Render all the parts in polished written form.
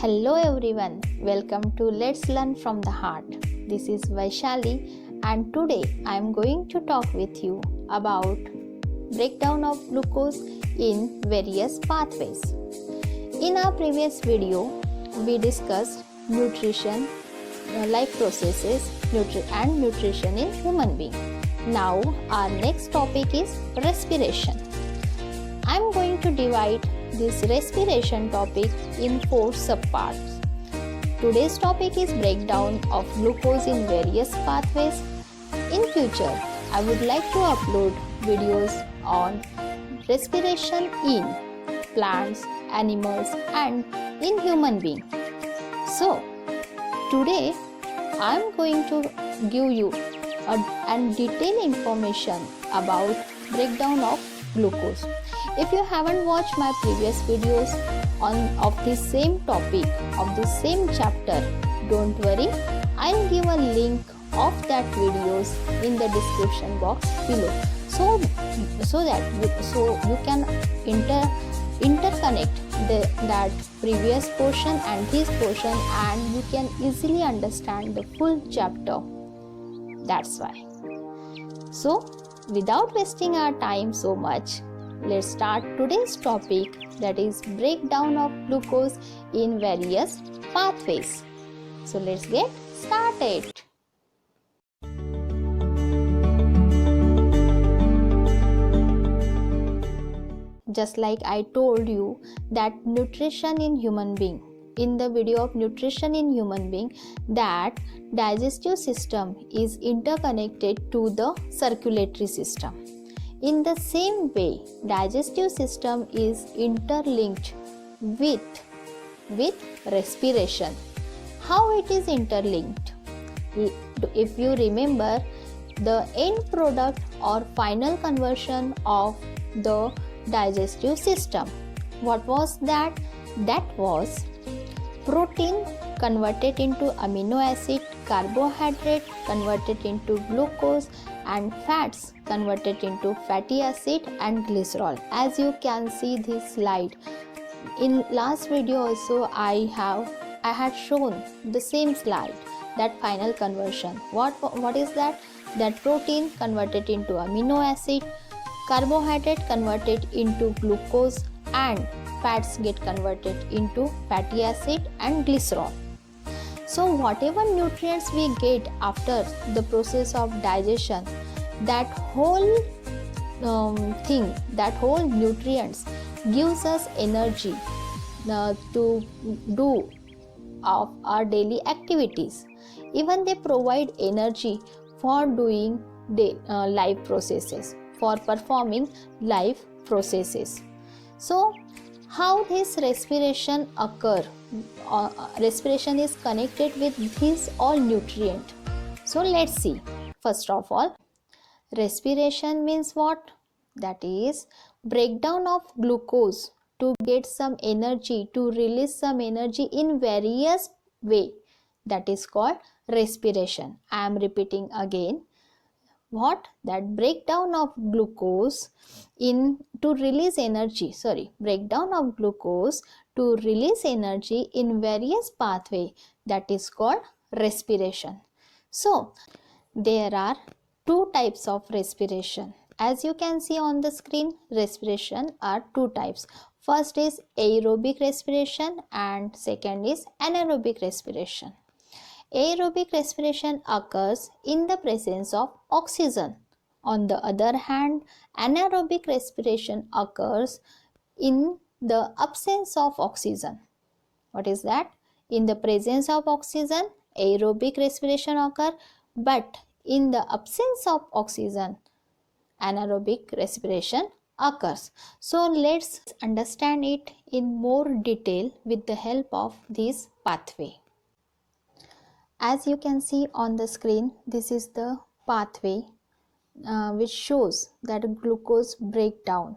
Hello everyone, welcome to Let's Learn from the Heart. This is Vaishali and today I am going to talk with you about breakdown of glucose in various pathways. In our previous video, we discussed nutrition, life processes and nutrition in human being. Now our next topic is respiration. I am going to divide this respiration topic in 4 subparts. Today's topic is breakdown of glucose in various pathways. In future, I would like to upload videos on respiration in plants, animals and in human being. So, today I am going to give you a detailed information about breakdown of glucose. If you haven't watched my previous videos of this same topic, of this same chapter, don't worry, I'll give a link of that videos in the description box below. So you can interconnect that previous portion and this portion, and you can easily understand the full chapter. That's why. So without wasting our time so much, let's start today's topic, that is breakdown of glucose in various pathways. So let's get started. Just like I told you that nutrition in human being, in the video of nutrition in human being, that digestive system is interconnected to the circulatory system. In the same way, digestive system is interlinked with respiration. How it is interlinked? If you remember, the end product or final conversion of the digestive system, what was that? That was protein converted into amino acid, carbohydrate converted into glucose, and fats converted into fatty acid and glycerol. As you can see this slide, in last video also I had shown the same slide, that final conversion. What is that? That protein converted into amino acid, carbohydrate converted into glucose, and fats get converted into fatty acid and glycerol. So whatever nutrients we get after the process of digestion, that whole that whole nutrients gives us energy to do of our daily activities. Even they provide energy for doing life processes, for performing life processes. So how this respiration occur? Respiration is connected with these all nutrient. So let's see. First of all, respiration means what? That is breakdown of glucose to get some energy, to release some energy in various way. That is called respiration. I am repeating again. What? That breakdown of glucose to release energy, breakdown of glucose to release energy in various pathway, that is called respiration. So there are 2 types of respiration. As you can see on the screen, respiration are 2 types. First is aerobic respiration and second is anaerobic respiration. Aerobic respiration occurs in the presence of oxygen. On the other hand, anaerobic respiration occurs in the absence of oxygen. What is that? In the presence of oxygen, aerobic respiration occurs, but in the absence of oxygen, anaerobic respiration occurs. So let's understand it in more detail with the help of this pathway. As you can see on the screen, this is the pathway which shows that glucose breakdown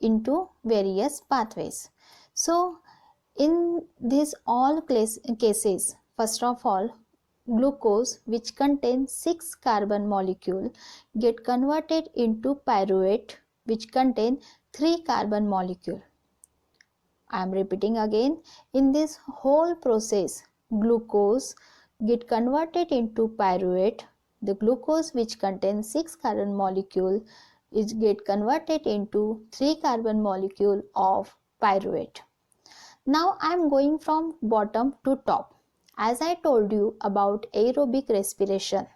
into various pathways. So in these all cases, first of all, glucose, which contains 6 carbon molecule, get converted into pyruvate, which contain 3 carbon molecule. I am repeating again. In this whole process, glucose get converted into pyruvate. The glucose, which contains 6 carbon molecule, is get converted into 3 carbon molecule of pyruvate. Now I am going from bottom to top. As I told you about aerobic respiration.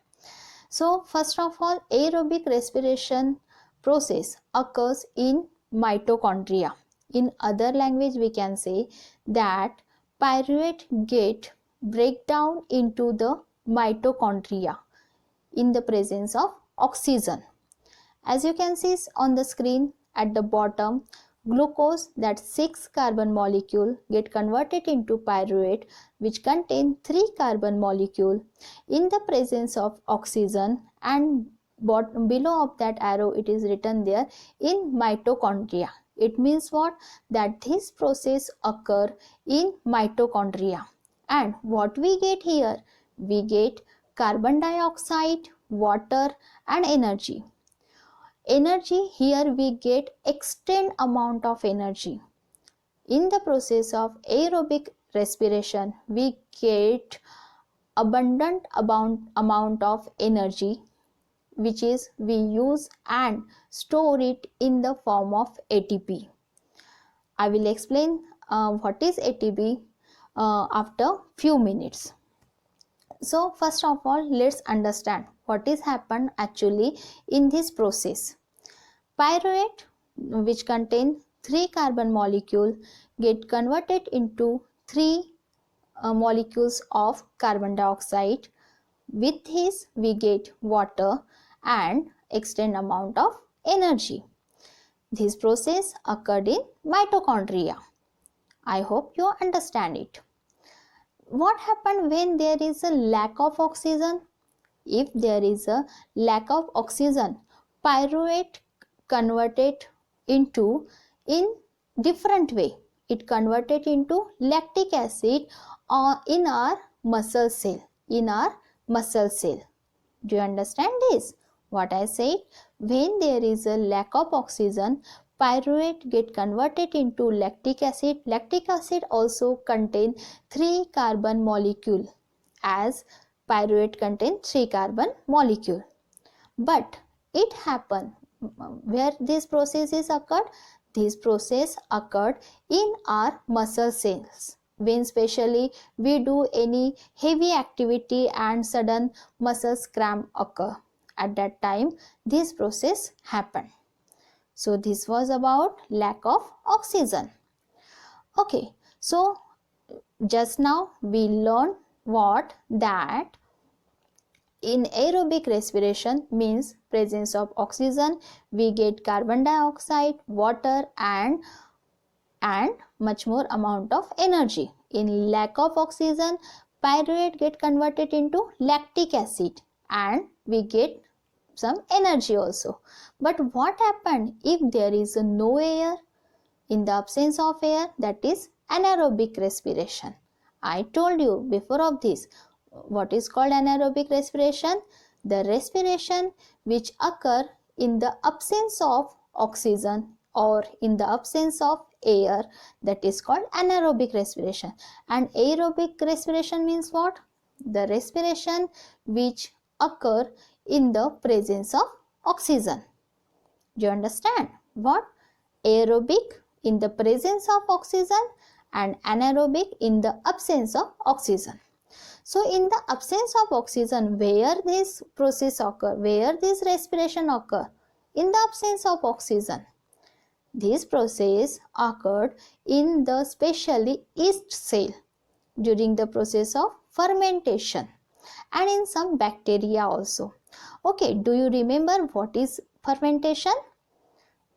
So first of all, aerobic respiration process occurs in mitochondria. In other language we can say that pyruvate get break down into the mitochondria in the presence of oxygen. As you can see on the screen at the bottom, glucose, that 6 carbon molecule, get converted into pyruvate, which contain 3 carbon molecule in the presence of oxygen, and below of that arrow it is written there in mitochondria. It means what? That this process occur in mitochondria. And what we get here? We get carbon dioxide, water and energy. Energy, here we get extend amount of energy. In the process of aerobic respiration, we get abundant amount of energy, which is we use and store it in the form of ATP. I will explain what is ATP after few minutes. So first of all, let's understand what is happened actually in this process. Pyruvate, which contain 3 carbon molecule, get converted into 3 molecules of carbon dioxide. With this we get water and extend amount of energy. This process occurred in mitochondria. I hope you understand it. What happens when there is a lack of oxygen? If there is a lack of oxygen, pyruvate converted into in different way. It converted into lactic acid in our muscle cell. Do you understand this? What I said? When there is a lack of oxygen, pyruvate get converted into lactic acid. Lactic acid also contain 3 carbon molecule, as pyruvate contain 3 carbon molecule. But it happened where this process is occurred. This process occurred in our muscle cells. When especially we do any heavy activity and sudden muscle cramp occur, at that time this process happened. So this was about lack of oxygen. Okay, so just now we learned what? That in aerobic respiration means presence of oxygen, we get carbon dioxide, water and much more amount of energy. In lack of oxygen, pyruvate get converted into lactic acid and we get some energy also. But what happened if there is no air? In the absence of air, that is anaerobic respiration. I told you before of this, what is called anaerobic respiration? The respiration which occur in the absence of oxygen or in the absence of air, that is called anaerobic respiration. And aerobic respiration means what? The respiration which occur in the presence of oxygen. Do you understand? What? Aerobic in the presence of oxygen and anaerobic in the absence of oxygen. So in the absence of oxygen, where this process occur, where this respiration occur? In the absence of oxygen. This process occurred in the specially yeast cell during the process of fermentation and in some bacteria also. Okay, do you remember what is fermentation?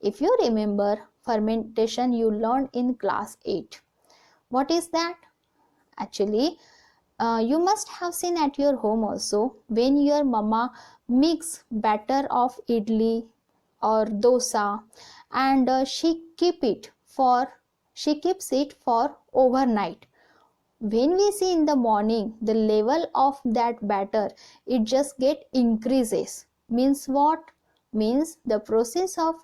If you remember fermentation, you learned in class 8. What is that? Actually, you must have seen at your home also when your mama mix batter of idli or dosa and she keeps it for overnight. When we see in the morning, the level of that batter, it just get increases. Means what? Means the process of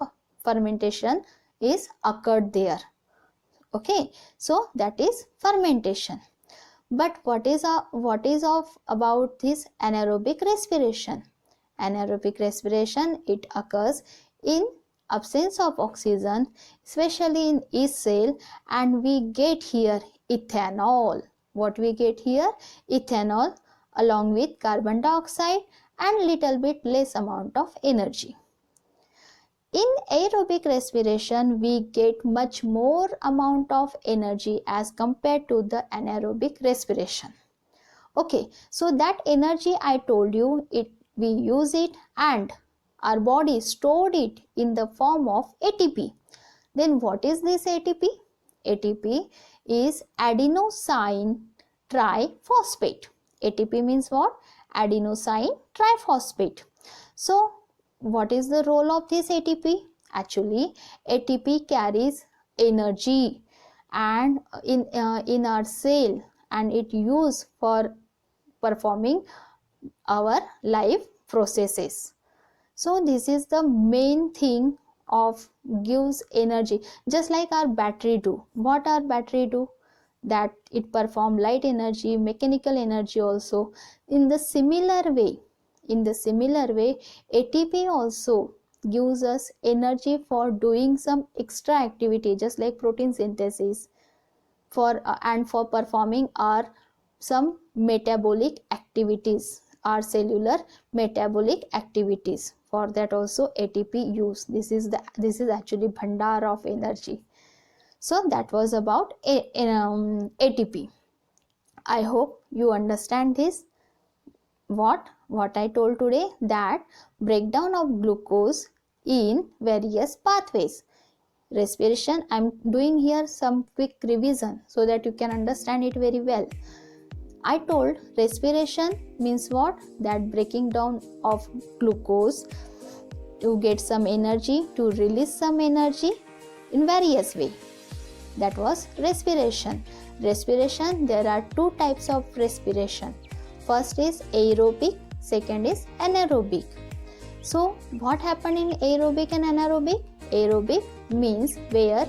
fermentation is occurred there. Okay, so that is fermentation. But what is about this anaerobic respiration? Anaerobic respiration, it occurs in absence of oxygen, especially in yeast cell, and we get here ethanol. What we get here? Ethanol along with carbon dioxide and little bit less amount of energy. In aerobic respiration, we get much more amount of energy as compared to the anaerobic respiration. Okay, so that energy I told you, we use it and our body stored it in the form of ATP. Then what is this ATP? ATP is adenosine triphosphate. ATP means what? Adenosine triphosphate. So what is the role of this ATP? Actually, ATP carries energy and in our cell, and it used for performing our life processes. So this is the main thing of gives energy, just like our battery do. What our battery do? That it perform light energy, mechanical energy also. In the similar way, ATP also gives us energy for doing some extra activity, just like protein synthesis, and for performing our some metabolic activities, our cellular metabolic activities. For that also ATP use. This is actually bhandar of energy. So that was about ATP. I hope you understand this. What I told today, that breakdown of glucose in various pathways. Respiration, I am doing here some quick revision so that you can understand it very well. I told respiration means what? That breaking down of glucose to get some energy, to release some energy in various way. That was respiration. Respiration, there are two types of respiration. First is aerobic, second is anaerobic. So what happened in aerobic and anaerobic? Aerobic means where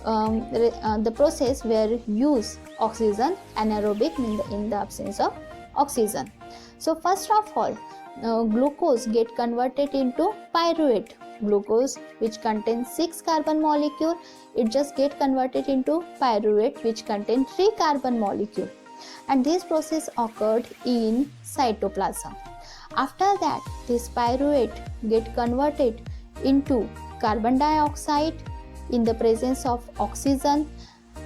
the process where use oxygen. Anaerobic in the absence of oxygen. So first of all, glucose get converted into pyruvate. Glucose, which contains 6 carbon molecule, it just get converted into pyruvate, which contain 3 carbon molecule. And this process occurred in cytoplasm. After that, this pyruvate get converted into carbon dioxide in the presence of oxygen,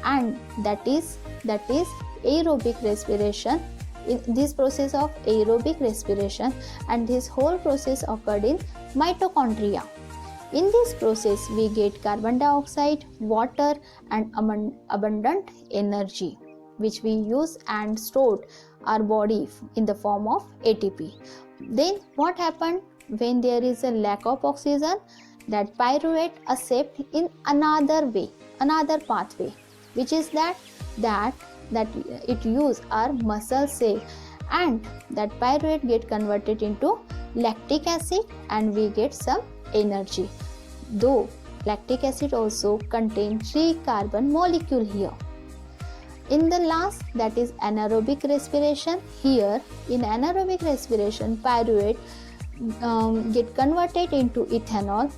and that is aerobic respiration. In this process of aerobic respiration, and this whole process occurred in mitochondria. In this process, we get carbon dioxide, water, and abundant energy, which we use and stored our body in the form of ATP. Then what happened when there is a lack of oxygen? That pyruvate accept in another way, another pathway, which is that it use our muscle cell, and that pyruvate get converted into lactic acid, and we get some energy. Though lactic acid also contain 3 carbon molecule here. In the last, that is anaerobic respiration. Here in anaerobic respiration, pyruvate get converted into ethanol,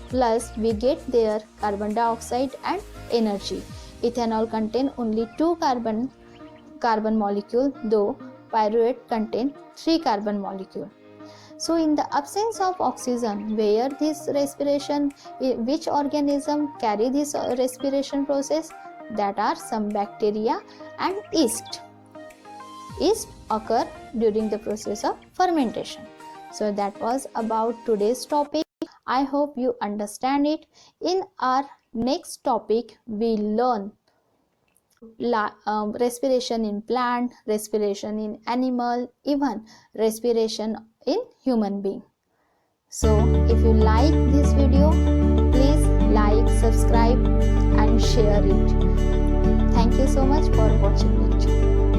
plus we get their carbon dioxide and energy. Ethanol contain only 2 carbon molecule, though pyruvate contain 3 carbon molecule. So in the absence of oxygen, where this respiration, which organism carry this respiration process? That are some bacteria and yeast. Yeast occur during the process of fermentation. So that was about today's topic. I hope you understand it. In our next topic, we learn respiration in plant, respiration in animal, even respiration in human being. So if you like this video, please like, subscribe and share it. Thank you so much for watching it.